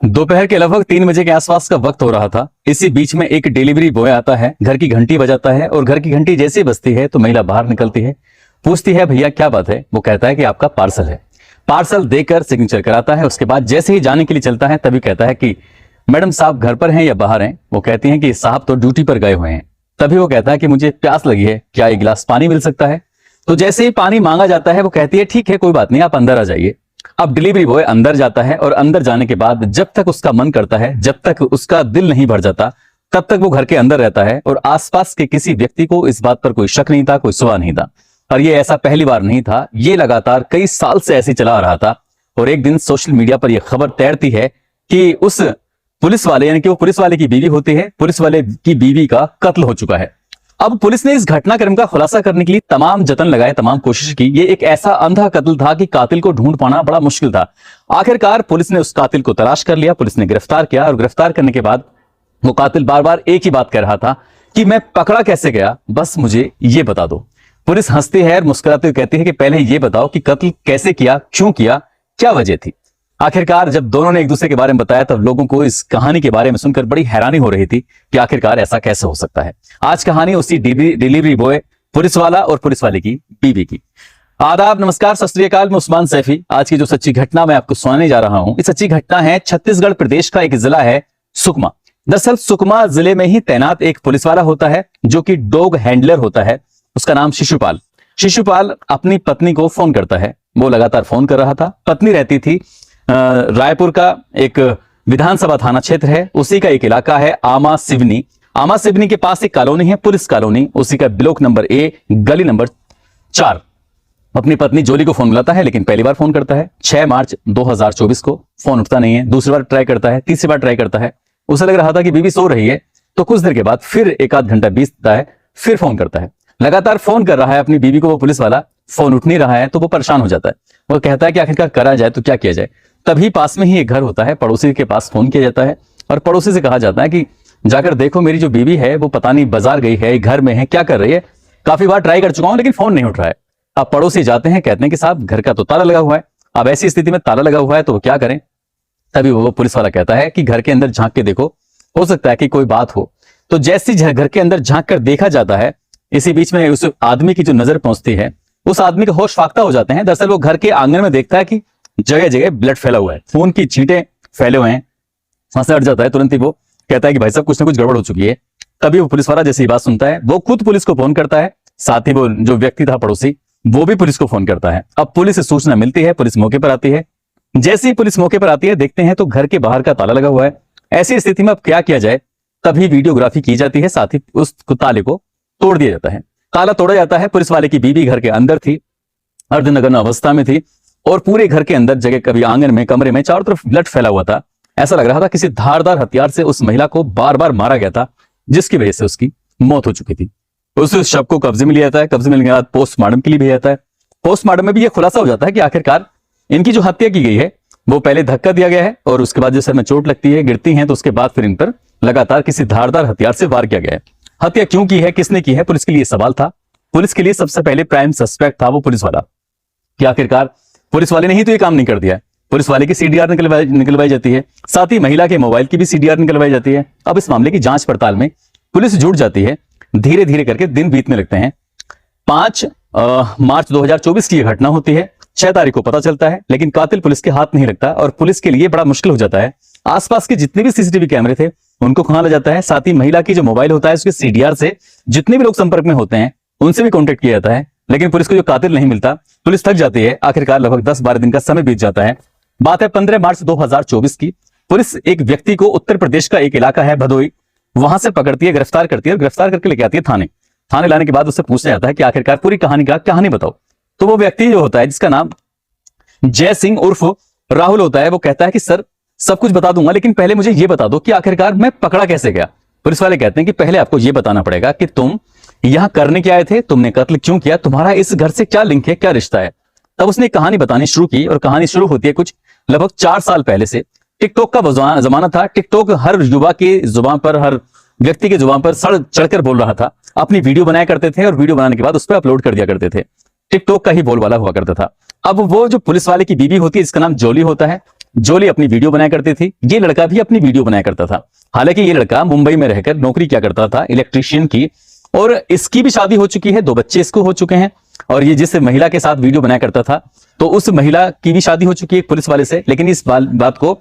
दोपहर के लगभग 3 बजे के आसपास का वक्त हो रहा था। इसी बीच में एक डिलीवरी बॉय आता है, घर की घंटी बजाता है और घर की घंटी जैसे ही बजती है तो महिला बाहर निकलती है, पूछती है भैया क्या बात है। वो कहता है कि आपका पार्सल है। पार्सल देकर सिग्नेचर कराता है। उसके बाद जैसे ही जाने के लिए चलता है तभी कहता है कि मैडम साहब घर पर हैं या बाहर हैं। वो कहती हैं कि साहब तो ड्यूटी पर गए हुए हैं। तभी वो कहता है कि मुझे प्यास लगी है, क्या एक गिलास पानी मिल सकता है। तो जैसे ही पानी मांगा जाता है वो कहती है ठीक है कोई बात नहीं, आप अंदर आ जाइए। अब डिलीवरी बॉय अंदर जाता है और अंदर जाने के बाद जब तक उसका मन करता है, जब तक उसका दिल नहीं भर जाता, तब तक वो घर के अंदर रहता है और आसपास के किसी व्यक्ति को इस बात पर कोई शक नहीं था, कोई सुबह नहीं था। और ये ऐसा पहली बार नहीं था, ये लगातार कई साल से ऐसे चला आ रहा था। और एक दिन सोशल मीडिया पर यह खबर तैरती है कि उस पुलिस वाले, यानी कि वो पुलिस वाले की बीवी होती है, पुलिस वाले की बीवी का कत्ल हो चुका है। अब पुलिस ने इस घटनाक्रम का खुलासा करने के लिए तमाम जतन लगाए, तमाम कोशिश की। ये एक ऐसा अंधा कत्ल था कि कातिल को ढूंढ पाना बड़ा मुश्किल था। आखिरकार पुलिस ने उस कातिल को तलाश कर लिया, पुलिस ने गिरफ्तार किया और गिरफ्तार करने के बाद वो कातिल बार बार एक ही बात कह रहा था कि मैं पकड़ा कैसे गया, बस मुझे ये बता दो। पुलिस हंसती है और मुस्कुराते हुए कहती है कि पहले ये बताओ कि कत्ल कैसे किया, क्यों किया, क्या वजह थी। आखिरकार जब दोनों ने एक दूसरे के बारे में बताया तब लोगों को इस कहानी के बारे में सुनकर बड़ी हैरानी हो रही थी कि आखिरकार ऐसा कैसे हो सकता है। आज कहानी उसी डिलीवरी बॉय, पुलिस वाला और पुलिस वाले की बीवी की। आदाब, नमस्कार, सत श्री अकाल। मैं उस्मान सैफी। आज की जो सच्ची घटना मैं आपको सुनाने जा रहा हूं, ये सच्ची घटना है छत्तीसगढ़ प्रदेश का एक जिला है सुकमा। दरअसल सुकमा जिले में ही तैनात एक पुलिस वाला होता है जो कि डॉग हैंडलर होता है। उसका नाम शिशुपाल। शिशुपाल अपनी पत्नी को फोन करता है। वो लगातार फोन कर रहा था। पत्नी रहती थी रायपुर का एक विधानसभा थाना क्षेत्र है, उसी का एक इलाका है आमा सिवनी। आमा सिवनी के पास एक कॉलोनी है, पुलिस कॉलोनी, उसी का ब्लॉक नंबर ए, गली नंबर 4। अपनी पत्नी जोली को फोन मिलाता है, लेकिन पहली बार फोन करता है 6 मार्च 2024 को। फोन उठता नहीं है। दूसरी बार ट्राई करता है, तीसरी बार ट्राई करता है। उसे लग रहा था कि बीवी सो रही है। तो कुछ देर के बाद फिर एक आध घंटा बीतता है, फिर फोन करता है। लगातार फोन कर रहा है अपनी बीवी को वो पुलिस वाला, फोन उठ नहीं रहा है। तो वो परेशान हो जाता है। वो कहता है कि आखिरकार करा जाए तो क्या किया जाए। तभी पास में ही एक घर होता है, पड़ोसी के पास फोन किया जाता है और पड़ोसी से कहा जाता है कि जाकर देखो मेरी जो बीवी है वो पता नहीं बाजार गई है, घर में है, क्या कर रही है। काफी बार ट्राई कर चुका हूं लेकिन फोन नहीं उठ रहा है। अब पड़ोसी जाते हैं, कहते हैं कि साहब घर का तो ताला लगा हुआ है। अब ऐसी स्थिति में ताला लगा हुआ है तो वो क्या करें। तभी वो पुलिस वाला कहता है कि घर के अंदर झांक के देखो, हो सकता है कि कोई बात हो। तो जैसे घर के अंदर झांक कर देखा जाता है, इसी बीच में उस आदमी की जो नजर पहुंचती है, उस आदमी के होश फाख्ता हो जाते हैं। दरअसल वो घर के आंगन में देखता है कि जगह जगह ब्लड फैला हुआ है, खून की छींटे फैले हुए हैं। वहां से हट जाता है। तुरंत ही वो कहता है कि भाई साहब कुछ ना कुछ गड़बड़ हो चुकी है। तभी वो पुलिस वाला जैसे ही बात सुनता है वो खुद पुलिस को फोन करता है। साथ ही वो जो व्यक्ति था पड़ोसी, वो भी पुलिस को फोन करता है। अब पुलिस से सूचना मिलती है, पुलिस मौके पर आती है। जैसे ही पुलिस मौके पर आती है, देखते हैं तो घर के बाहर का ताला लगा हुआ है। ऐसी स्थिति में अब क्या किया जाए, तभी वीडियोग्राफी की जाती है, साथ ही उस ताले को तोड़ दिया जाता है। ताला तोड़ा जाता है। पुलिस वाले की बीवी घर के अंदर थी, अर्धनग्न अवस्था में थी और पूरे घर के अंदर जगह, कभी आंगन में, कमरे में, चारों तरफ ब्लड फैला हुआ था। ऐसा लग रहा था किसी धारदार हथियार से उस महिला को बार बार मारा गया था, जिसकी वजह से उसकी मौत हो चुकी थी। उस शव को कब्जे में लिया जाता है। कब्जे में लेने के बाद पोस्टमार्टम के लिए भेजा जाता है। पोस्टमार्टम में भी यह खुलासा हो जाता है कि आखिरकार इनकी जो हत्या की गई है वो पहले धक्का दिया गया है और उसके बाद जो सर में चोट लगती है, गिरती है, तो उसके बाद फिर इन पर लगातार किसी धारदार हथियार से वार किया गया है। हत्या क्यों की है, किसने की है, पुलिस के लिए सवाल था। पुलिस के लिए सबसे पहले प्राइम सस्पेक्ट था वो पुलिस वाला, कि आखिरकार पुलिस वाले ने ही तो ये काम नहीं कर दिया है। पुलिस वाले की सीडीआर निकलवाई जाती है, साथ ही महिला के मोबाइल की भी सीडीआर निकलवाई जाती है। अब इस मामले की जांच पड़ताल में पुलिस जुट जाती है। धीरे धीरे करके दिन बीतने लगते हैं। 5 मार्च 2024 की यह घटना होती है। 6 तारीख को पता चलता है, लेकिन कातिल पुलिस के हाथ नहीं लगता और पुलिस के लिए बड़ा मुश्किल हो जाता है। आसपास के जितने भी सीसीटीवी कैमरे थे उनको खंगाला जाता है। साथ ही महिला की जो मोबाइल होता है उसके सीडीआर से जितने भी लोग संपर्क में होते हैं उनसे भी कॉन्टेक्ट किया जाता है, लेकिन पुलिस को जो कातिल नहीं मिलता। पुलिस थक जाती है। आखिरकार लगभग 10-12 दिन का समय बीत जाता है। बात है 15 मार्च 2024 की। पुलिस एक व्यक्ति को उत्तर प्रदेश का एक इलाका है भदोई, वहां से पकड़ती है, गिरफ्तार करती है और गिरफ्तार करके लेके आती है थाने। थाने लाने के बाद उससे पूछा जाता है कि आखिरकार पूरी कहानी बताओ। तो वो व्यक्ति जो होता है, जिसका नाम जय सिंह उर्फ राहुल होता है, वो कहता है कि सर सब कुछ बता दूंगा, लेकिन पहले मुझे ये बता दो कि आखिरकार मैं पकड़ा कैसे गया। पुलिस वाले कहते हैं कि पहले आपको यह बताना पड़ेगा कि तुम यहां करने क्या आए थे, तुमने कत्ल क्यों किया, तुम्हारा इस घर से क्या लिंक है, क्या रिश्ता है। तब उसने कहानी बतानी शुरू की और कहानी शुरू होती है कुछ लगभग 4 साल पहले से। टिकटॉक का जमाना था। टिकटॉक हर युवा की जुबान पर, हर व्यक्ति की जुबान पर सड़ चढ़कर बोल रहा था। अपनी वीडियो बनाया करते थे और वीडियो बनाने के बाद उस पर अपलोड कर दिया करते थे। टिकटॉक का ही बोलबाला हुआ करता था। अब वो जो पुलिस वाले की बीवी होती है, जिसका नाम जोली होता है, जोली अपनी वीडियो बनाया करती थी, ये लड़का भी अपनी वीडियो बनाया करता था। हालांकि ये लड़का मुंबई में रहकर नौकरी क्या करता था, इलेक्ट्रीशियन की, और इसकी भी शादी हो चुकी है, 2 बच्चे इसको हो चुके हैं। और ये जिस महिला के साथ वीडियो बनाया करता था, तो उस महिला की भी शादी हो चुकी है एक पुलिस वाले से। लेकिन इस बात को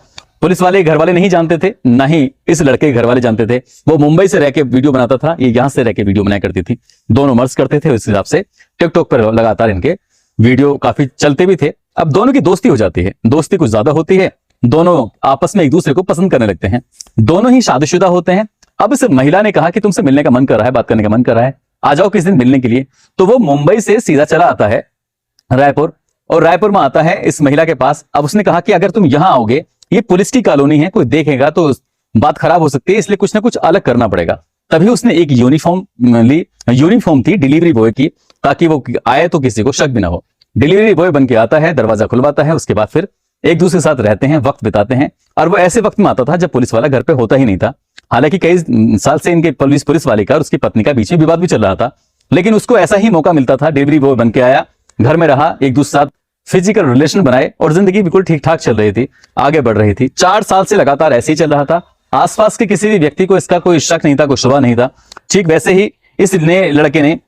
पुलिस वाले घर वाले नहीं जानते थे, ना ही इस लड़के के घर वाले जानते थे। वो मुंबई से रह के वीडियो बनाता था, ये यहां से रह के वीडियो बनाया करती थी। दोनों मर्ज करते थे, उस हिसाब से टिकटॉक पर लगातार इनके वीडियो काफी चलते भी थे। अब दोनों की दोस्ती हो जाती है, दोस्ती कुछ ज्यादा होती है, दोनों आपस में एक दूसरे को पसंद करने लगते हैं, दोनों ही शादीशुदा होते हैं। अब इस महिला ने कहा कि तुमसे मिलने का मन कर रहा है, बात करने का मन कर रहा है, आ जाओ किस दिन मिलने के लिए। तो वो मुंबई से सीधा चला आता है रायपुर, और रायपुर में आता है इस महिला के पास। अब उसने कहा कि अगर तुम यहां आओगे, ये पुलिस की कॉलोनी है, कोई देखेगा तो बात खराब हो सकती है, इसलिए कुछ ना कुछ अलग करना पड़ेगा। तभी उसने एक यूनिफॉर्म ली, यूनिफॉर्म थी डिलीवरी बॉय की, ताकि वो आए तो किसी को शक भी ना हो। डिलीवरी बॉय बन के आता है, दरवाजा खुलवाता है, उसके बाद फिर एक दूसरे के साथ रहते हैं, वक्त बिताते हैं। और वो ऐसे वक्त में आता था जब पुलिस वाला घर पे होता ही नहीं था। हालांकि कई साल से इनके पुलिस वाले का और उसकी पत्नी का बीच में विवाद भी चल रहा था, लेकिन उसको ऐसा ही मौका मिलता था, डिलीवरी बॉय बन के आया, घर में रहा, एक दूसरे साथ फिजिकल रिलेशन बनाए और जिंदगी बिल्कुल ठीक ठाक चल रही थी, आगे बढ़ रही थी। 4 साल से लगातार ऐसे ही चल रहा था। आसपास के किसी भी व्यक्ति को इसका कोई शक नहीं था, कोई शुबा नहीं था। ठीक वैसे ही इस नए लड़के ने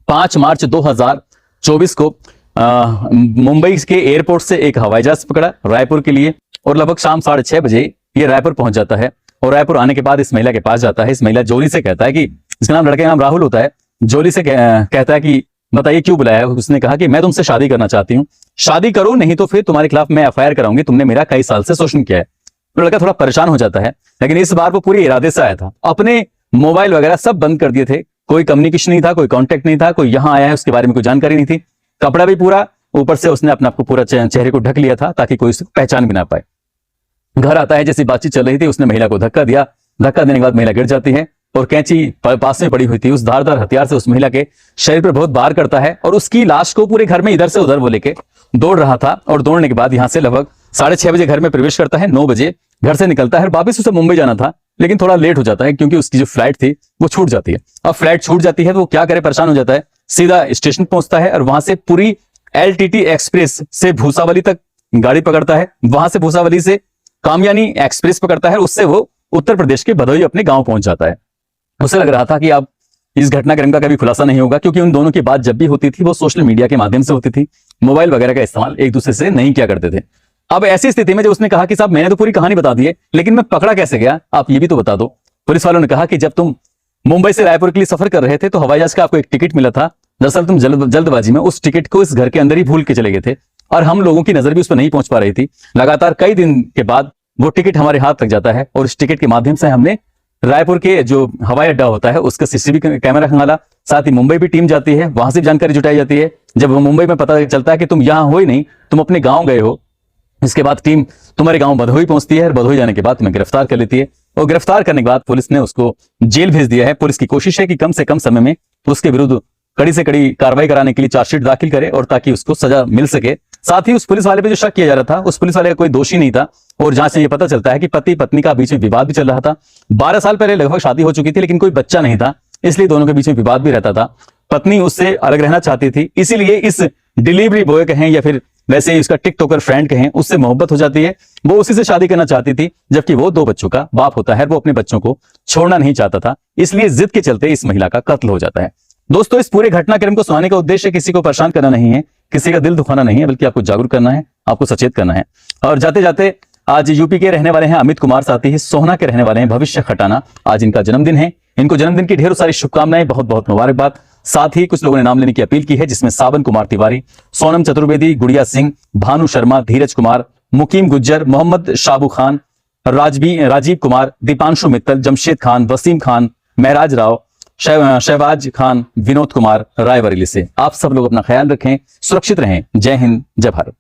5 मार्च 2024 को मुंबई के एयरपोर्ट से एक हवाई जहाज पकड़ा रायपुर के लिए, और लगभग शाम 6:30 बजे ये रायपुर पहुंच जाता है। और रायपुर आने के बाद इस महिला के पास जाता है। इस महिला जोली से कहता है कि इसका नाम, लड़के का नाम राहुल होता है, जोली से कहता है कि बताइए क्यों बुलाया है। उसने कहा कि मैं तुमसे शादी करना चाहती हूँ, शादी करो, नहीं तो फिर तुम्हारे खिलाफ मैं एफआईआर कराऊंगी, तुमने मेरा कई साल से शोषण किया है। तो लड़का थोड़ा परेशान हो जाता है, लेकिन इस बार वो पूरी इरादे से आया था। अपने मोबाइल वगैरह सब बंद कर दिए थे, कोई कम्युनिकेशन नहीं था, कोई कॉन्टेक्ट नहीं था, कोई यहाँ आया है उसके बारे में कोई जानकारी नहीं थी। कपड़ा भी पूरा, ऊपर से उसने अपने आप को पूरा चेहरे को ढक लिया था ताकि कोई उसको पहचान भी ना पाए। घर आता है, जैसी बातचीत चल रही थी, उसने महिला को धक्का दिया। धक्का देने के बाद महिला गिर जाती है और कैंची पास में पड़ी हुई थी, उस धारदार हथियार से उस महिला के शरीर पर बहुत वार करता है और उसकी लाश को पूरे घर में इधर से उधर वो लेके दौड़ रहा था। और दौड़ने के बाद यहां से लगभग 6:30 बजे घर में प्रवेश करता है, 9 बजे घर से निकलता है। वापिस उसे मुंबई जाना था, लेकिन थोड़ा लेट हो जाता है क्योंकि उसकी जो फ्लाइट थी वो छूट जाती है। अब फ्लाइट छूट जाती है तो वो क्या करे, परेशान हो जाता है। सीधा स्टेशन पहुंचता है और वहां से पूरी LTT एक्सप्रेस से भूसावली तक गाड़ी पकड़ता है, वहां से भूसावली से कामयानी एक्सप्रेस पकड़ता है, उससे वो उत्तर प्रदेश के भदोही अपने गांव पहुंच जाता है। उसे लग रहा था कि अब इस घटनाक्रम का कभी खुलासा नहीं होगा, क्योंकि उन दोनों की बात जब भी होती थी वो सोशल मीडिया के माध्यम से होती थी, मोबाइल वगैरह का इस्तेमाल एक दूसरे से नहीं किया करते थे। अब ऐसी स्थिति में जब उसने कहा कि साहब मैंने तो पूरी कहानी बता दी है, लेकिन मैं पकड़ा कैसे गया, आप ये भी तो बता दो। पुलिस वालों ने कहा कि जब तुम मुंबई से रायपुर के लिए सफर कर रहे थे तो हवाई जहाज का आपको एक टिकट मिला था। दरअसल तुम जल्दबाजी में उस टिकट को इस घर के अंदर ही भूल के चले गए थे और हम लोगों की नजर भी उस पर नहीं पहुंच पा रही थी। लगातार कई दिन के बाद वो टिकट हमारे हाथ तक जाता है और इस टिकट के माध्यम से हमने रायपुर के जो हवाई अड्डा होता है उसका CCTV कैमरा खंगाला, साथ ही मुंबई भी टीम जाती है, वहां से भी जानकारी जुटाई जाती है। जब वो मुंबई में पता चलता है कि तुम यहां हो ही नहीं, तुम अपने गांव गए हो, इसके बाद टीम तुम्हारे गांव भदोही पहुंचती है और भदोही जाने के बाद तुम्हें गिरफ्तार कर लेती है। और गिरफ्तार करने के बाद पुलिस ने उसको जेल भेज दिया है। पुलिस की कोशिश है कि कम से कम समय में उसके विरुद्ध कड़ी से कड़ी कार्रवाई कराने के लिए चार्जशीट दाखिल करे और ताकि उसको सजा मिल सके। साथ ही उस पुलिस वाले पे जो शक किया जा रहा था, उस पुलिस वाले का कोई दोषी नहीं था और जांच से ये पता चलता है कि पति पत्नी का बीच में विवाद भी चल रहा था। 12 साल पहले लगभग शादी हो चुकी थी, लेकिन कोई बच्चा नहीं था, इसलिए दोनों के बीच में विवाद भी रहता था। पत्नी उससे अलग रहना चाहती थी, इसीलिए इस डिलीवरी बॉय कहें या फिर वैसे ही उसका टिकटॉकर फ्रेंड कहें, उससे मोहब्बत हो जाती है। वो उसी से शादी करना चाहती थी, जबकि वो 2 बच्चों का बाप होता है, वो अपने बच्चों को छोड़ना नहीं चाहता था, इसलिए जिद के चलते इस महिला का कत्ल हो जाता है। दोस्तों, इस पूरे घटनाक्रम को सुनाने का उद्देश्य किसी को परेशाान करना नहीं है, किसी का दिल दुखाना नहीं है, बल्कि आपको जागरूक करना है, आपको सचेत करना है। और जाते जाते आज यूपी के रहने वाले हैं अमित कुमार, साथ ही सोहना के रहने वाले हैं भविष्य खटाना। आज इनका जन्मदिन है, इनको जन्मदिन की ढेरों सारी शुभकामनाएं, बहुत बहुत मुबारकबाद। साथ ही कुछ लोगों ने नाम लेने की अपील की है, जिसमें सावन कुमार तिवारी, सोनम चतुर्वेदी, गुड़िया सिंह, भानु शर्मा, धीरज कुमार, मुकीम गुज्जर, मोहम्मद शाबू खान, राजीव कुमार, दीपांशु मित्तल, जमशेद खान, वसीम खान, महराज राव, शहबाज खान, विनोद कुमार रायबरेली से। आप सब लोग अपना ख्याल रखें, सुरक्षित रहें। जय हिंद, जय भारत।